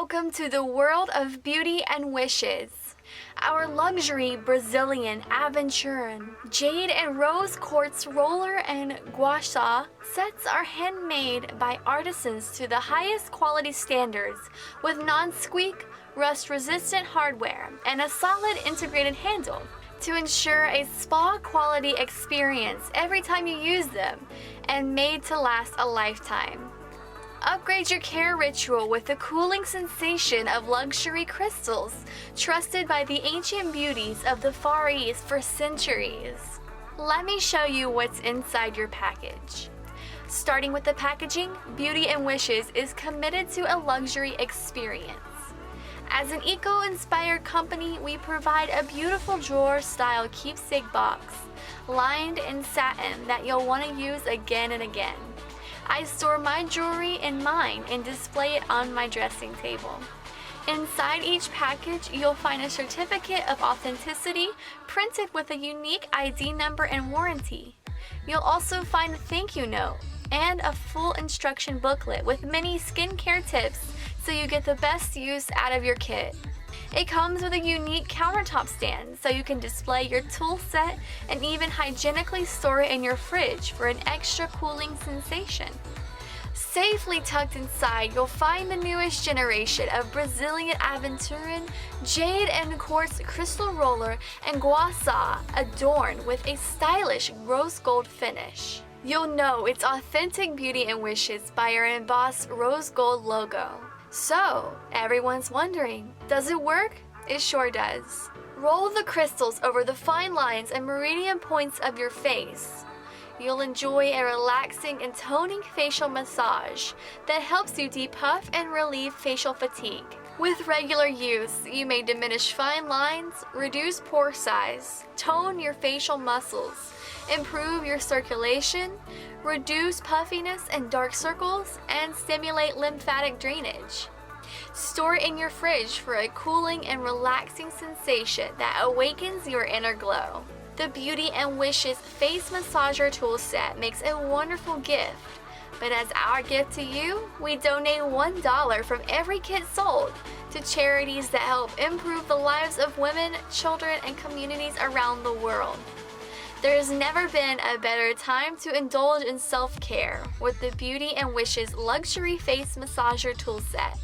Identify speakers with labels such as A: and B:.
A: Welcome to the world of beauty and wishes. Our luxury Brazilian Aventurin Jade and Rose Quartz Roller and Gua Sha sets are handmade by artisans to the highest quality standards with non-squeak, rust-resistant hardware and a solid integrated handle to ensure a spa-quality experience every time you use them and made to last a lifetime. Upgrade your care ritual with the cooling sensation of luxury crystals trusted by the ancient beauties of the Far East for centuries. Let me show you what's inside your package. Starting with the packaging, Beauty and Wishes is committed to a luxury experience. As an eco-inspired company, we provide a beautiful drawer-style keepsake box lined in satin that you'll want to use again and again. I store my jewelry in mine and display it on my dressing table. Inside each package, you'll find a certificate of authenticity printed with a unique ID number and warranty. You'll also find a thank you note and a full instruction booklet with many skincare tips so you get the best use out of your kit. It comes with a unique countertop stand so you can display your tool set and even hygienically store it in your fridge for an extra cooling sensation. Safely tucked inside, you'll find the newest generation of Brazilian Aventurin Jade and Quartz Crystal Roller and Gua Sha adorned with a stylish rose gold finish. You'll know it's authentic Beauty and Wishes by our embossed rose gold logo. So, everyone's wondering, does it work? It sure does. Roll the crystals over the fine lines and meridian points of your face. You'll enjoy a relaxing and toning facial massage that helps you depuff and relieve facial fatigue. With regular use, you may diminish fine lines, reduce pore size, tone your facial muscles, improve your circulation, reduce puffiness and dark circles, and stimulate lymphatic drainage. Store it in your fridge for a cooling and relaxing sensation that awakens your inner glow. The Beauty and Wishes Face Massager Tool Set makes a wonderful gift, but as our gift to you, we donate $1 from every kit sold to charities that help improve the lives of women, children, and communities around the world. There's never been a better time to indulge in self-care with the Beauty and Wishes Luxury Face Massager Tool Set.